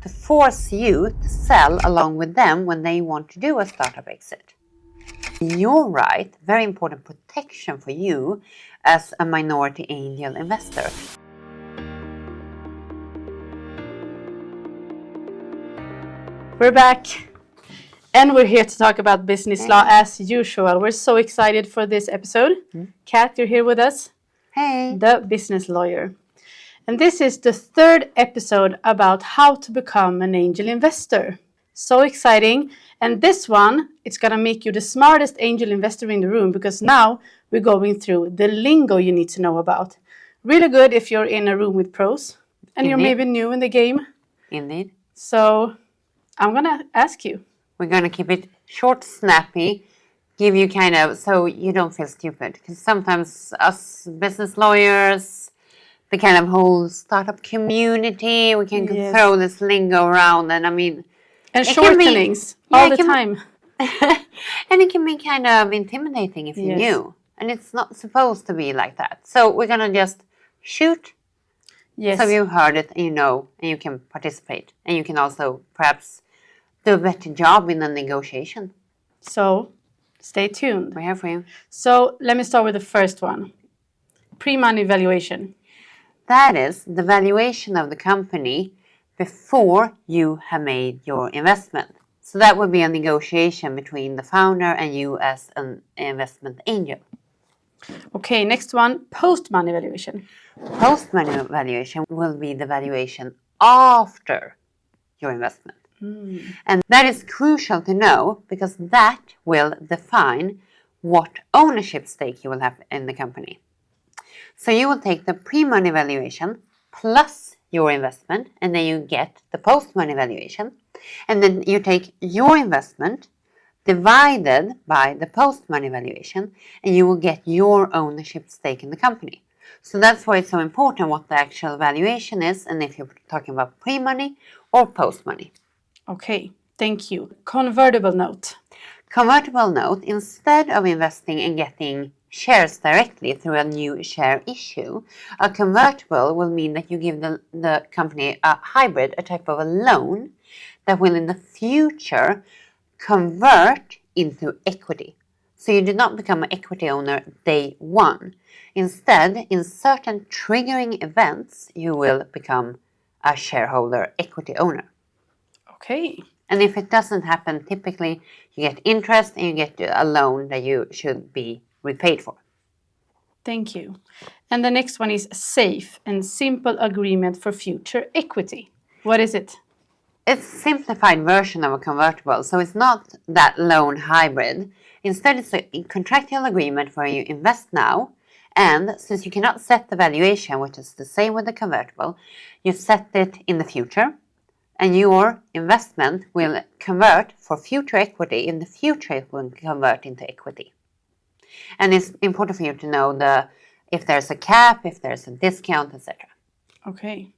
to force you to sell along with them when they want to do a startup exit. Your right, very important protection for you as a minority angel investor. We're back, and we're here to talk about business law as usual. We're so excited for this episode. Kat, you're here with us. Hey. The business lawyer. And this is the third episode about how to become an angel investor. So exciting. And this one, it's going to make you the smartest angel investor in the room, because now we're going through the lingo you need to know about. Really good if you're in a room with pros and you're maybe new in the game. Indeed. So I'm going to ask you. We're going to keep it short, snappy, give you kind of, so you don't feel stupid. Because sometimes us business lawyers, the kind of whole startup community, we can throw this lingo around, and I mean... And shortenings all the time. And it can be kind of intimidating if you're new. And it's not supposed to be like that. So we're going to just shoot. Yes. So you heard it and you know, and you can participate. And you can also perhaps do a better job in the negotiation. So stay tuned. We're here for you. So let me start with the first one. Pre-money valuation. That is the valuation of the company before you have made your investment. So that would be a negotiation between the founder and you as an investment angel. Okay, next one, post-money valuation. Post-money valuation will be the valuation after your investment. And that is crucial to know, because that will define what ownership stake you will have in the company. So you will take the pre-money valuation plus your investment, and then you get the post-money valuation. And then you take your investment divided by the post-money valuation, and you will get your ownership stake in the company. So that's why it's so important what the actual valuation is, and if you're talking about pre-money or post-money. Okay, thank you. Convertible note. Convertible note, instead of investing and getting shares directly through a new share issue, a convertible will mean that you give the company a hybrid, a type of a loan that will in the future convert into equity. So you do not become an equity owner day one. Instead, in certain triggering events, you will become a shareholder equity owner. Okay. And if it doesn't happen, typically you get interest and you get a loan that you should be repaid for. Thank you. And the next one is safe and simple agreement for future equity. What is it? It's a simplified version of a convertible, so it's not that loan hybrid. Instead, it's a contractual agreement where you invest now, and since you cannot set the valuation, which is the same with the convertible, you set it in the future, and your investment will convert for future equity. In the future, it will convert into equity. And it's important for you to know if there's a cap, if there's a discount, etc. Okay.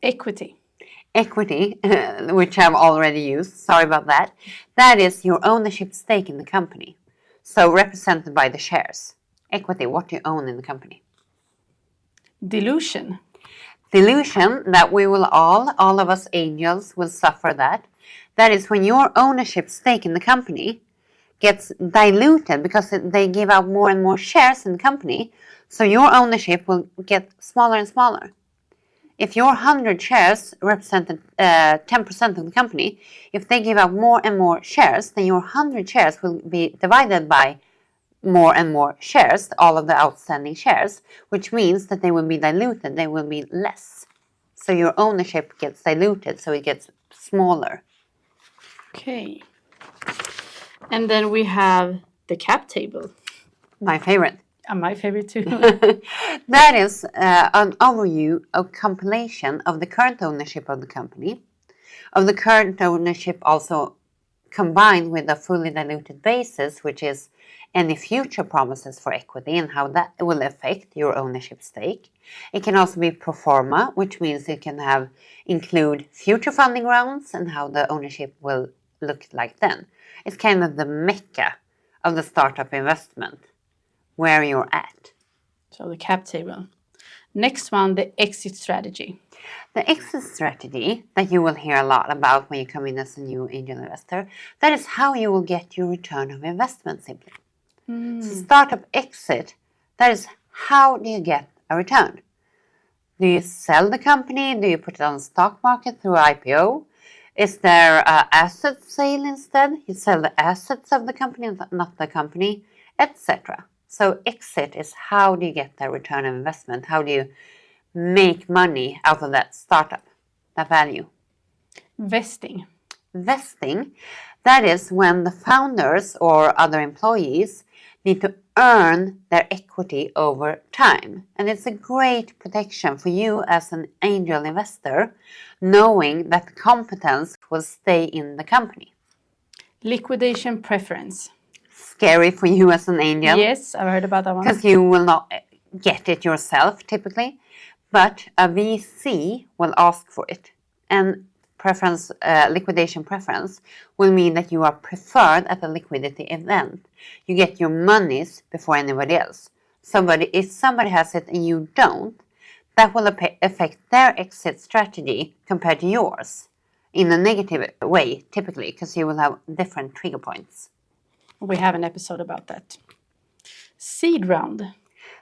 Equity. Equity, which I've already used, sorry about that. That is your ownership stake in the company. So represented by the shares. Equity, what you own in the company. Dilution. Dilution, that we will all of us angels will suffer that. That is when your ownership stake in the company gets diluted because they give out more and more shares in the company. So your ownership will get smaller and smaller. If your 100 shares represented 10% of the company, if they give out more and more shares, then your 100 shares will be divided by more and more shares, all of the outstanding shares, which means that they will be diluted, they will be less. So your ownership gets diluted, so it gets smaller. Okay. And then we have the cap table. My favorite. My favorite too. That is an overview, a compilation of the current ownership of the company, of the current ownership also combined with a fully diluted basis, which is any future promises for equity and how that will affect your ownership stake. It can also be pro forma, which means it can include future funding rounds and how the ownership will look like then. It's kind of the mecca of the startup investment, where you're at. So the cap table. Next one, the exit strategy. The exit strategy that you will hear a lot about when you come in as a new angel investor, that is how you will get your return of investment simply. So startup exit, that is how do you get a return? Do you sell the company? Do you put it on the stock market through IPO? Is there an asset sale instead? You sell the assets of the company, not the company, etc. So exit is how do you get the return of investment? How do you make money out of that startup, that value? Vesting. Vesting, that is when the founders or other employees need to earn their equity over time. And it's a great protection for you as an angel investor, knowing that the competence will stay in the company. Liquidation preference. Scary for you as an angel. Yes, I've heard about that one. Because you will not get it yourself typically, but a VC will ask for it. And liquidation preference will mean that you are preferred at a liquidity event. You get your monies before anybody else. If somebody has it and you don't, that will affect their exit strategy compared to yours in a negative way, typically, because you will have different trigger points. We have an episode about that. Seed round.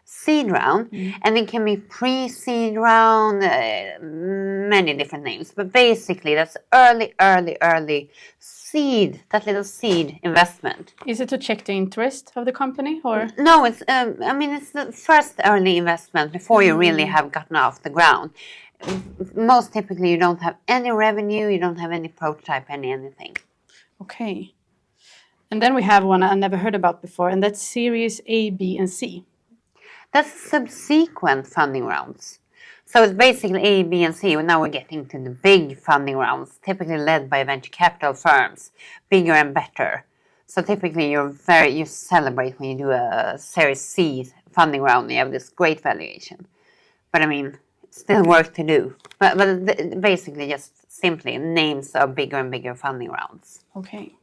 Seed round, and it can be pre-seed round, many different names, but basically that's early seed, that little seed investment. Is it to check the interest of the company, or? No, it's it's the first early investment before you really have gotten off the ground. Most typically you don't have any revenue, you don't have any prototype, anything. Okay. And then we have one I never heard about before, and that's Series A, B, and C. That's subsequent funding rounds. So it's basically A, B, and C. Now we're getting to the big funding rounds, typically led by venture capital firms, bigger and better. So typically you celebrate when you do a Series C funding round. You have this great valuation. But still work to do. But basically just simply names of bigger and bigger funding rounds. Okay.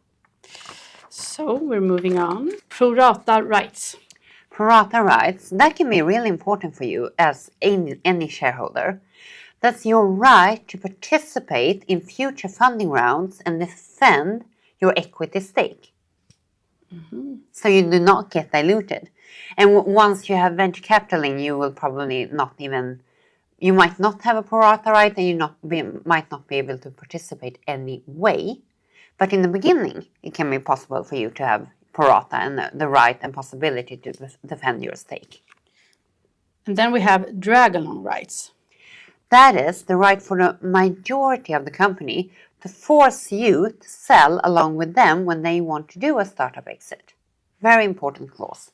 So we're moving on. Pro-Rata Rights. Pro-Rata Rights, that can be really important for you as any shareholder. That's your right to participate in future funding rounds and defend your equity stake. So you do not get diluted. And once you have venture capital in, you will probably you might not have a pro-rata right and you might not be able to participate anyway. But in the beginning, it can be possible for you to have pro-rata and the right and possibility to defend your stake. And then we have drag-along rights. That is the right for the majority of the company to force you to sell along with them when they want to do a startup exit. Very important clause.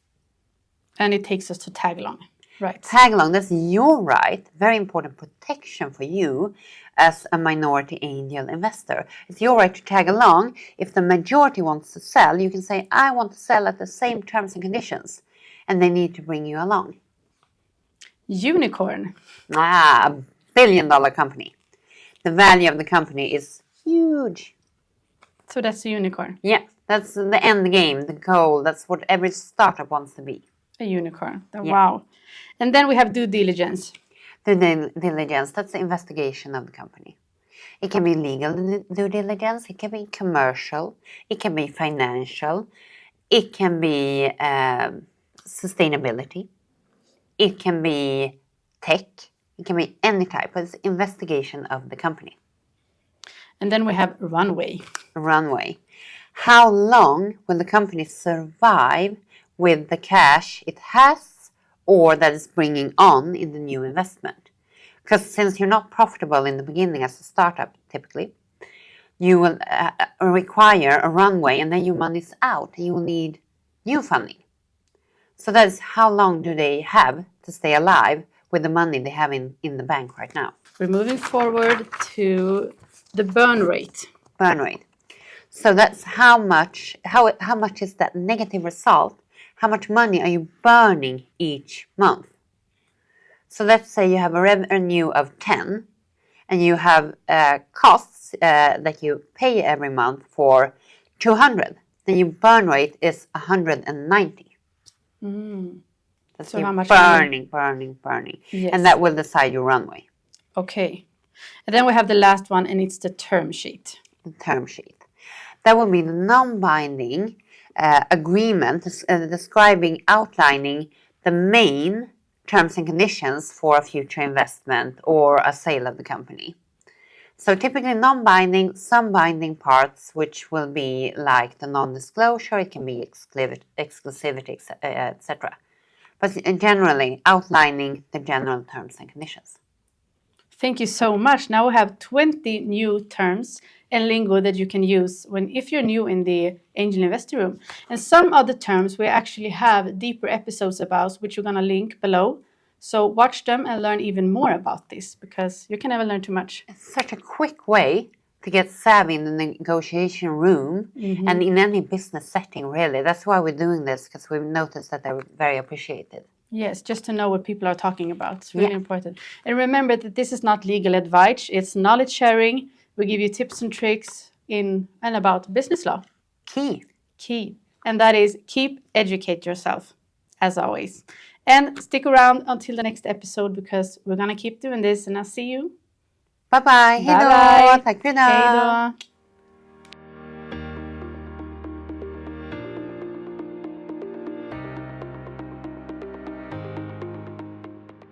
And it takes us to tag-along rights. Tag-along, that's your right. Very important protection for you as a minority angel investor. It's your right to tag along. If the majority wants to sell, you can say, I want to sell at the same terms and conditions. And they need to bring you along. Unicorn. $1 billion company. The value of the company is huge. So that's a unicorn. Yeah, that's the end game, the goal. That's what every startup wants to be. A unicorn. Yeah. Wow. And then we have due diligence. Due diligence, that's the investigation of the company. It can be legal due diligence, it can be commercial, it can be financial, it can be sustainability, it can be tech, it can be any type of investigation of the company. And then we have runway. Runway. How long will the company survive with the cash it has or that is bringing on in the new investment? Because since you're not profitable in the beginning as a startup, typically, you will require a runway and then your money's out and you will need new funding. So that is how long do they have to stay alive with the money they have in the bank right now. We're moving forward to the burn rate. Burn rate. So that's how much is that negative result? How much money are you burning each month? So let's say you have a revenue of 10 and you have costs that you pay every month for 200. Then your burn rate is 190. That's So you how much burning. Yes. And that will decide your runway. Okay. And then we have the last one, and it's the term sheet. The term sheet. That will be the non-binding agreement outlining the main terms and conditions for a future investment or a sale of the company. So typically non-binding, some binding parts, which will be like the non-disclosure, it can be exclusivity, etc. But generally outlining the general terms and conditions. Thank you so much. Now we have 20 new terms and lingo that you can use if you're new in the Angel Investor Room. And some other terms we actually have deeper episodes about, which we're going to link below. So watch them and learn even more about this, because you can never learn too much. It's such a quick way to get savvy in the negotiation room and in any business setting, really. That's why we're doing this, because we've noticed that they're very appreciated. Yes, just to know what people are talking about. It's really important. And remember that this is not legal advice. It's knowledge sharing. We give you tips and tricks in and about business law. Key. And that is educate yourself, as always. And stick around until the next episode, because we're going to keep doing this. And I'll see you. Bye-bye. Bye-bye. Tack för idag. Hej då.